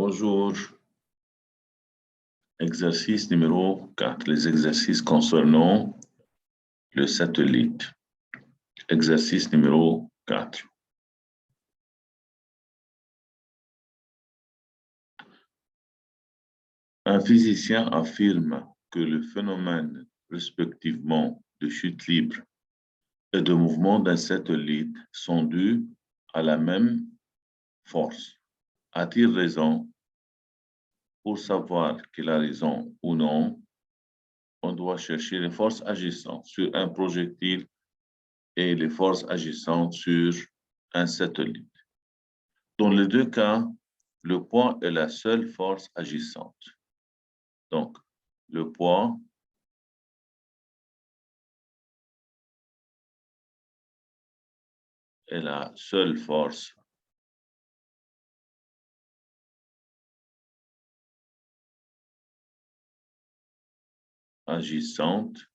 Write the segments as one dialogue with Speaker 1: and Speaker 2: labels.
Speaker 1: Bonjour. Exercice numéro 4. Les exercices concernant le satellite. Exercice numéro 4. Un physicien affirme que le phénomène respectivement de chute libre et de mouvement d'un satellite sont dus à la même force. A-t-il raison? Pour savoir qu'il a raison ou non, on doit chercher les forces agissantes sur un projectile et les forces agissantes sur un satellite. Dans les deux cas, le poids est la seule force agissante. Donc, le poids est la seule force agissante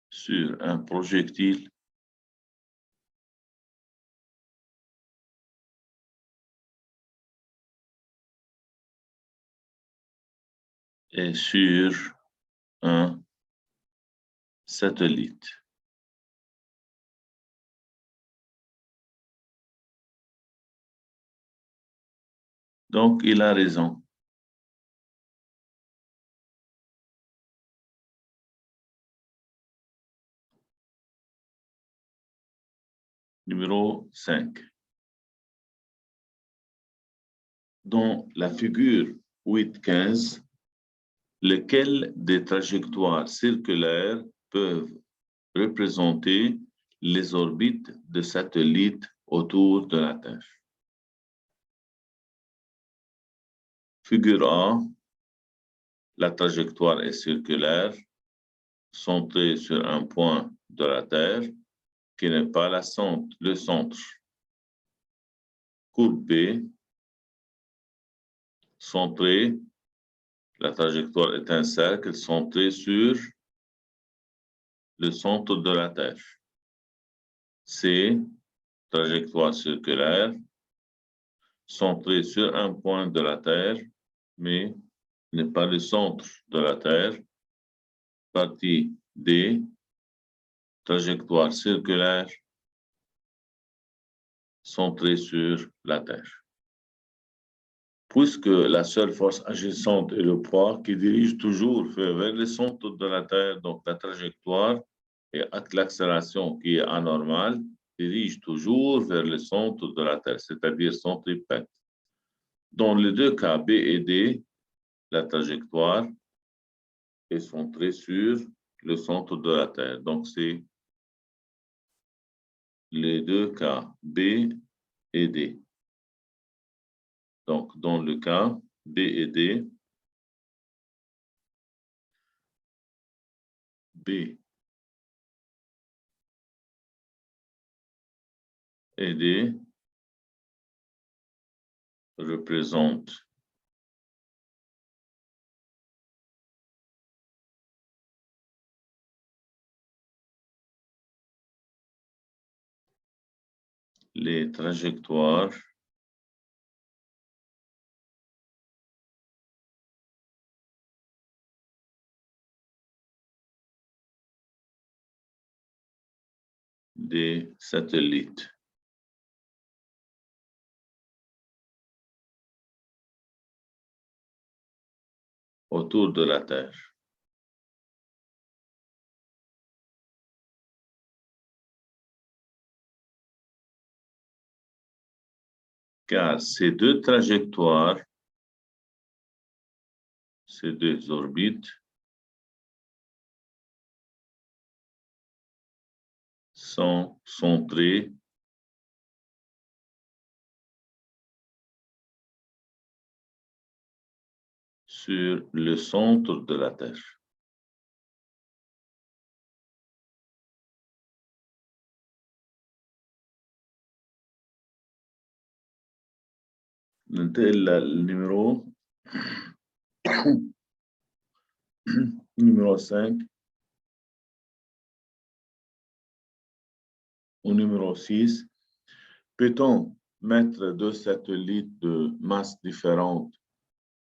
Speaker 1: sur un projectile et sur un satellite. Donc, il a raison. Numéro 5. Dans la figure 8.15, lesquelles des trajectoires circulaires peuvent représenter les orbites de satellites autour de la Terre? Figure A, la trajectoire est circulaire, centrée sur un point de la Terre qui n'est pas le centre. Courbe B, centrée, la trajectoire est un cercle centré sur le centre de la Terre. C, trajectoire circulaire, centrée sur un point de la Terre, mais n'est pas le centre de la Terre. Partie D, trajectoire circulaire, centrée sur la Terre. Puisque la seule force agissante est le poids qui dirige toujours vers le centre de la Terre, donc la trajectoire et l'accélération qui est anormale dirige toujours vers le centre de la Terre, c'est-à-dire centripète. Dans les deux cas, B et D, la trajectoire est centrée sur le centre de la Terre. Donc, c'est les deux cas, B et D. Donc, dans le cas B et D, B et D représentent les trajectoires des satellites. Autour de la Terre. Car ces deux trajectoires, ces deux orbites, sont centrées sur le centre de la Terre. Le numéro 5 au numéro 6, Peut-on mettre deux satellites de masse différente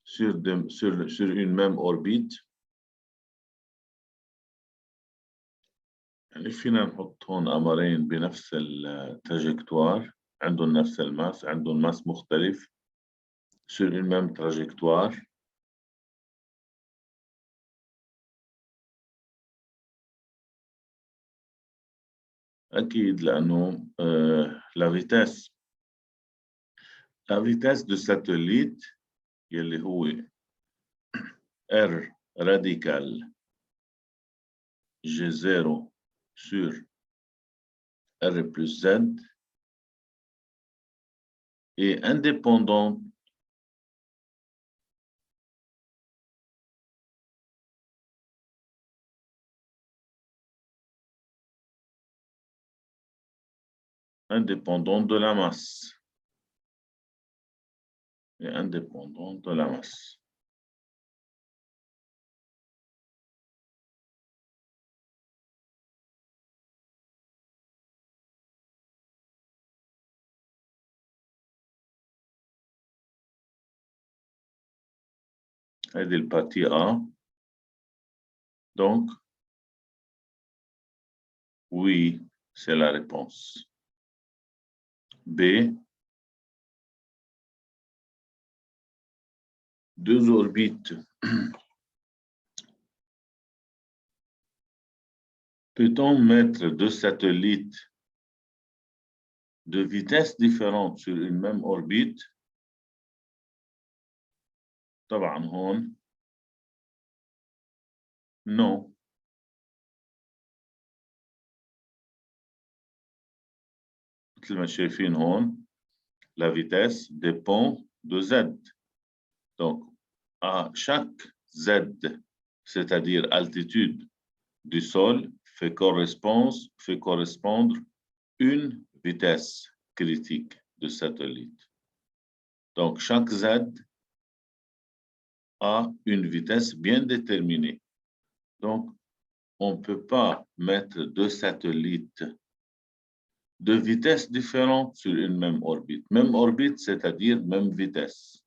Speaker 1: sur une même orbite؟ يعني فينا نحط هون قمرين بنفس التراجكتوار عندهم نفس الماس عندهم ماس مختلف sur une même trajectoire. أكيد لأنه la vitesse de satellite يلي هو R radical G0 sur R plus Z est indépendante de la masse. Et indépendante de la masse. هذه البارtie A. Donc, oui, c'est la réponse. B. Deux orbites. Peut-on mettre deux satellites de vitesse différente sur une même orbite? طبعا هون non. مثل ما شايفين هون la vitesse dépend de Z. Donc, à chaque Z, c'est-à-dire altitude du sol, fait correspondre une vitesse critique de satellite. Donc, chaque Z a une vitesse bien déterminée. Donc, on ne peut pas mettre deux satellites de vitesses différentes sur une même orbite. Même orbite, c'est-à-dire même vitesse.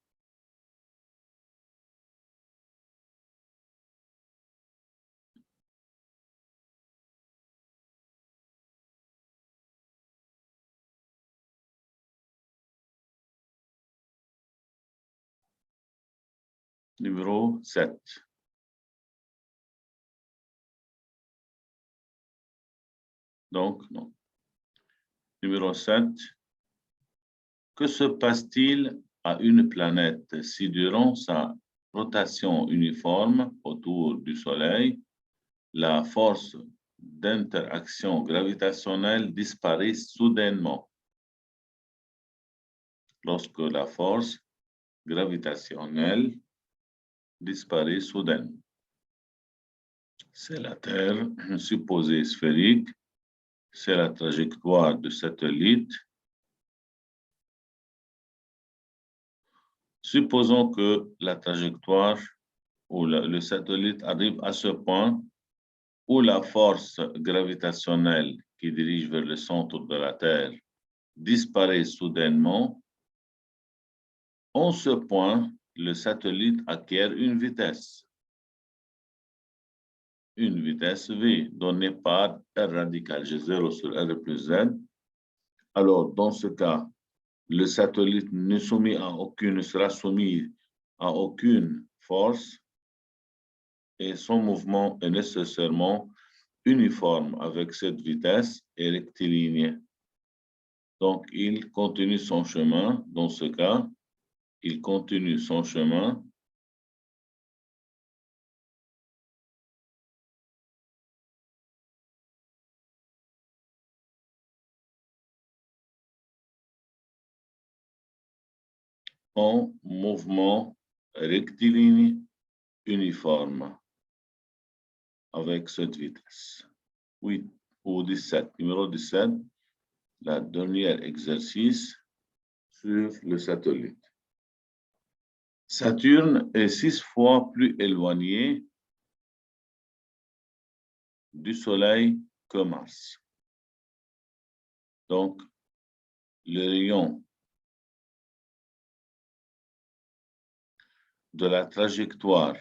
Speaker 1: Numéro 7. Donc, non. Numéro 7. Que se passe-t-il à une planète si durant sa rotation uniforme autour du Soleil, la force d'interaction gravitationnelle disparaît soudainement? Lorsque la force gravitationnelle disparaît soudainement. C'est la Terre supposée sphérique, c'est la trajectoire du satellite. Supposons que la trajectoire ou le satellite arrive à ce point où la force gravitationnelle qui dirige vers le centre de la Terre disparaît soudainement. En ce point, le satellite acquiert une vitesse V donnée par R radical G0 sur R plus Z. Alors, dans ce cas, le satellite ne sera soumis à aucune force et son mouvement est nécessairement uniforme avec cette vitesse et rectiligne. Donc, il continue son chemin. Dans ce cas, il continue son chemin en mouvement rectiligne uniforme avec cette vitesse. 8 ou 17, numéro 17, la dernière exercice sur le satellite. Saturne est 6 fois plus éloigné du Soleil que Mars. Donc, le rayon de la trajectoire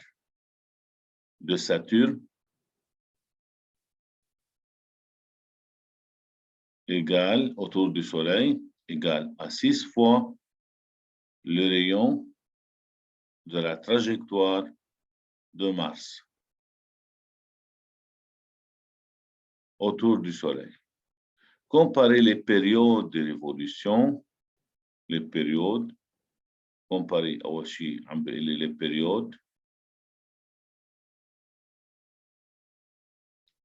Speaker 1: de Saturne égale, autour du Soleil, égale à 6 fois le rayon de la trajectoire de Mars autour du Soleil. Comparer les périodes de révolution, les périodes, comparer aussi les périodes,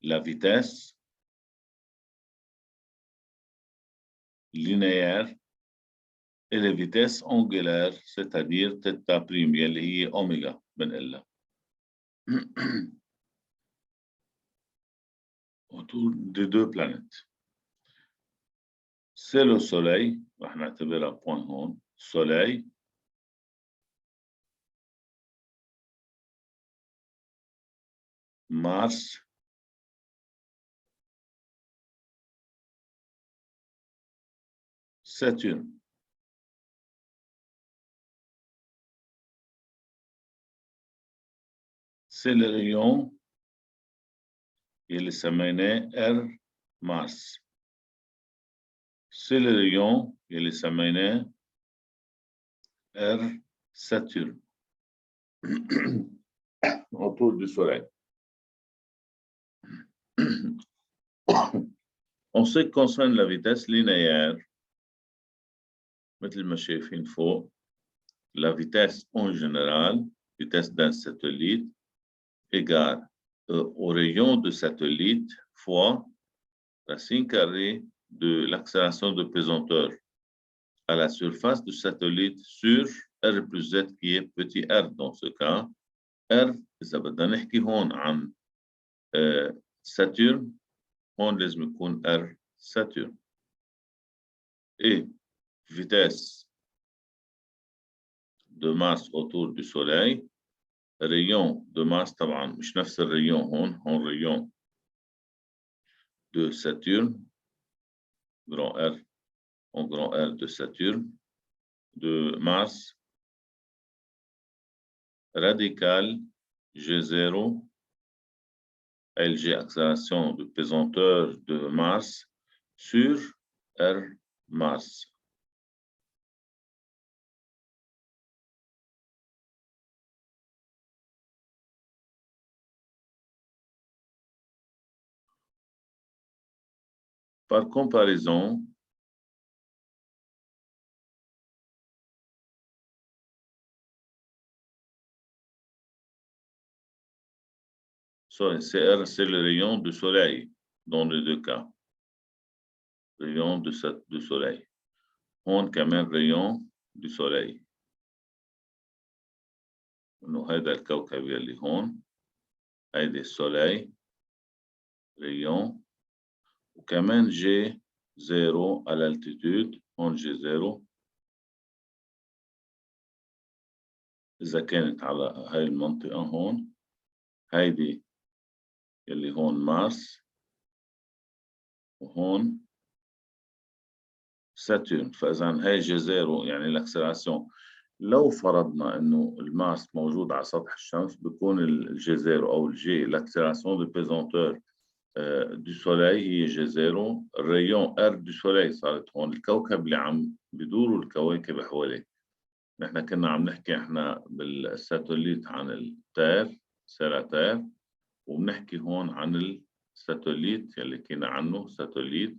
Speaker 1: la vitesse linéaire et les vitesses angulaires, c'est-à-dire θ prime اللي هي oméga بنقلها autour des deux planètes. C'est le Soleil, راح نعتبرها point هون, Soleil, Mars, Saturne. C'est le rayon اللي سميناه R Mars. C'est le rayon اللي سميناه R Saturne. Autour du Soleil. En ce qui concerne la vitesse linéaire, مثل ما شايفين فوق, la vitesse en général, vitesse d'un satellite, égale au rayon de satellite fois racine carrée de l'accélération de pesanteur à la surface du satellite sur R plus Z qui est petit r dans ce cas. R, إذا بدنا نحكي هون عن Saturne, هون لازم يكون R Saturne. Et vitesse de masse autour du Soleil, rayon de masse طبعا مش نفس الريون هون rayon de Saturne, grand R, en grand R de Saturne, de masse radicale G0, LG accélération de pesanteur de Mars sur R Mars. Par comparaison, c'est le rayon du Soleil dans les deux cas. Rayon du Soleil. On quand même rayon du Soleil. إنه هذا الكوكب اللي هون هيدي السوليل rayon وكمان G 0 à l'altitude هون G 0 إذا كانت على هاي المنطقة هون هيدي اللي هون مارس وهون ساتورن. فإذا هاي G 0 يعني الأكسلراسيون لو فرضنا إنه الماس موجود على سطح الشمس بيكون الجي 0 أو الجي l'accélération de pesanteur du soleil هي جي 0 الريون R du soleil صارت هون الكوكب اللي عم بدوروا الكواكب حواليه. نحن كنا عم نحكي احنا بالساتellite عن التير سيراتير وبنحكي هون عن الساتellite يلي كنا عنه ساتellite.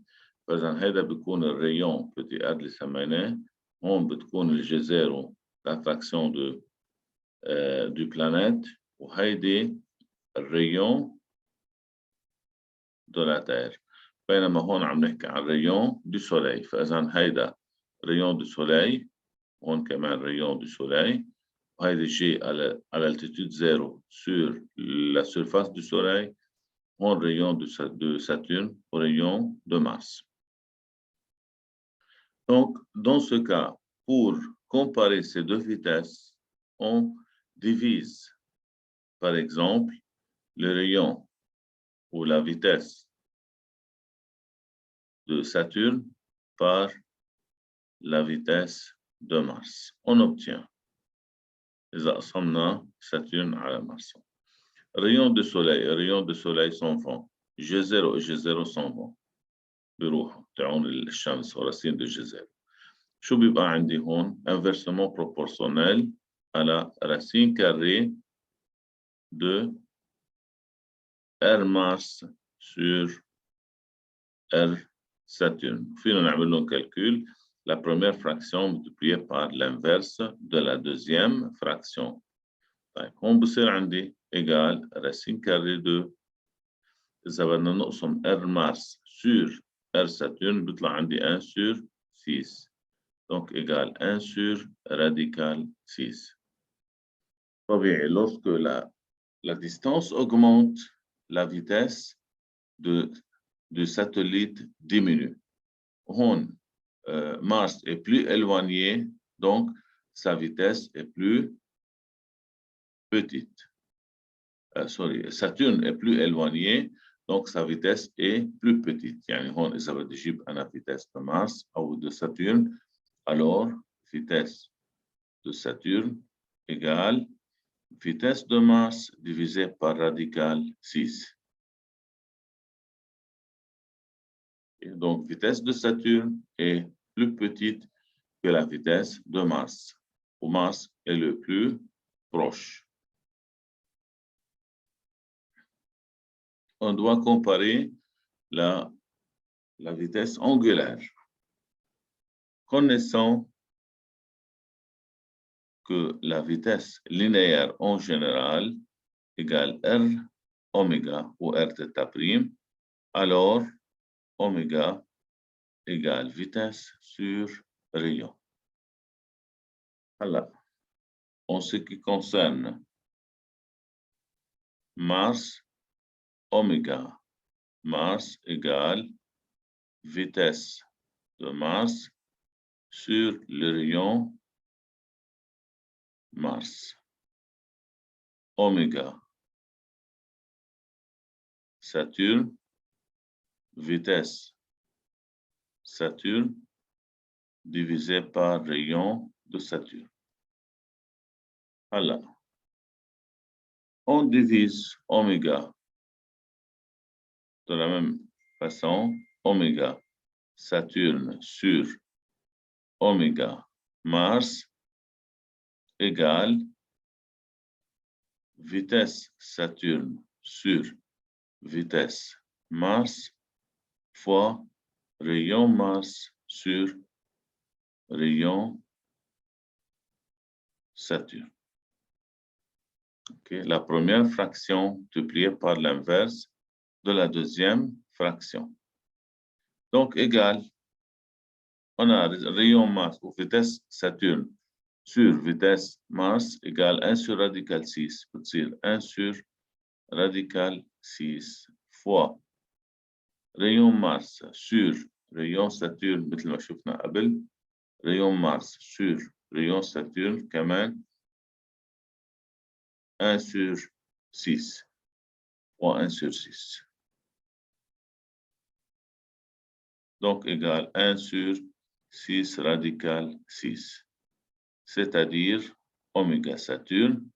Speaker 1: فإذا هذا بيكون الريون petit r اللي سميناه هون بتكون الجي 0 l'attraction du planète وهيدي الريون de la Terre. بينما هون عم نحكي عن الريون du soleil. فإذا هيدا ريون du soleil هون كمان rayon du soleil وهيدي جي à l'altitude 0 sur la surface du soleil هون rayon de Saturne au rayon de Mars. Donc, dans ce cas, pour comparer ces deux vitesses, on divise, par exemple, le rayon ou la vitesse de Saturne par la vitesse de Mars. On obtient, إذا قسمنا Saturne على Mars. Rayon de soleil s'en vont. G0 et G0 s'en vont. بيروحوا تعون الشمس وراسين de G0. شو بيبقى عندي هون؟ Inversement proportionnel à la racine carrée de R Mars sur R Saturne. فينا نعمل لهم calcul. La première fraction multipliée par l'inverse de la deuxième fraction. طيب هون بصير عندي égal racine carrée de إذا بدنا نقسم R Mars sur R Saturne بيطلع عندي 1 sur 6. Donc égal 1 sur radical 6. طبيعي lorsque la distance augmente, la vitesse du satellite diminue. Hon, Mars est plus éloigné, donc sa vitesse est plus petite. Saturne est plus éloigné, donc sa vitesse est plus petite. يعني هون إذا بدي أجيب أنا vitesse de Mars أو de Saturne, alors vitesse de Saturne égale vitesse de Mars divisé par radical 6. Et donc, vitesse de Saturne est plus petite que la vitesse de Mars, où Mars est le plus proche. On doit comparer la vitesse angulaire. Connaissant que la vitesse linéaire en général égale R oméga ou R θ prime, alors oméga égale vitesse sur rayon. Alors, en ce qui concerne Mars, oméga, Mars égale vitesse de Mars sur le rayon Mars. Oméga, Saturne, vitesse Saturne divisé par rayon de Saturne. Alors, on divise oméga de la même façon, oméga Saturne sur oméga Mars égale vitesse Saturne sur vitesse Mars fois rayon Mars sur rayon Saturne. Okay. La première fraction multipliée par l'inverse de la deuxième fraction. Donc, égal, on a rayon Mars ou vitesse Saturne sur vitesse Mars égale 1 sur radical 6, c'est-à-dire 1 sur radical 6 fois rayon Mars sur rayon Saturne مثل ما شفنا قبل rayon Mars sur rayon Saturne كمان 1 sur 6 fois 1 sur 6. Donc égal 1 sur 6 radical 6. C'est-à-dire oméga Saturne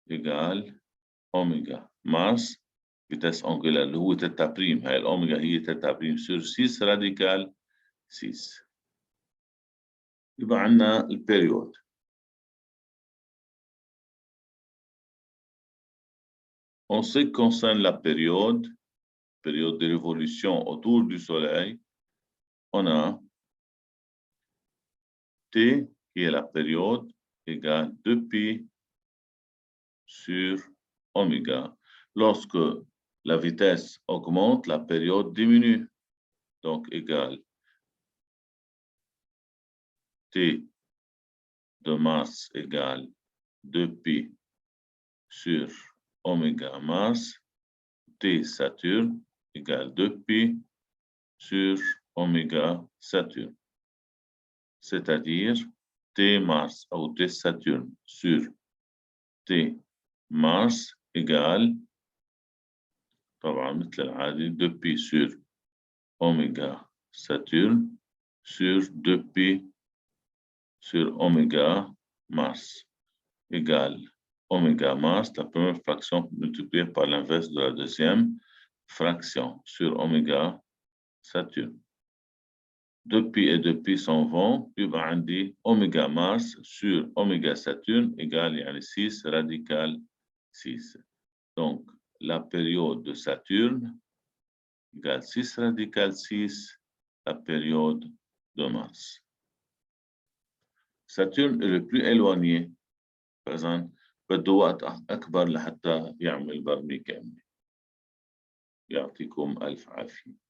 Speaker 1: égale oméga Mars vitesse angulaire اللي هو تيتا بريم هاي الأوميجا هي تيتا بريم sur 6 radical 6. يبقى عندنا البيريود. En ce qui concerne la période de révolution autour du Soleil, on a T qui est la période égale 2pi sur oméga. Lorsque la vitesse augmente, la période diminue. Donc, égale T de Mars égale 2pi sur oméga Mars. T Saturne égale 2pi sur oméga Saturne. C'est-à-dire T Mars ou T Saturne sur T Mars égale طبعا مثل العادي 2pi sur oméga Saturne sur 2pi sur oméga Mars égale oméga Mars, la première fraction multipliée par l'inverse de la deuxième fraction sur oméga Saturne. 2pi et 2pi s'en vont, يبقى عندي oméga Mars sur oméga Saturne égale 6 radical 6. Donc, la période de Saturne égale 6 radical 6, la période de Mars. Saturne est le plus éloigné. Par exemple, بده وقت أكبر لحتى يعمل برمي كاملة. يعطيكم ألف عافية.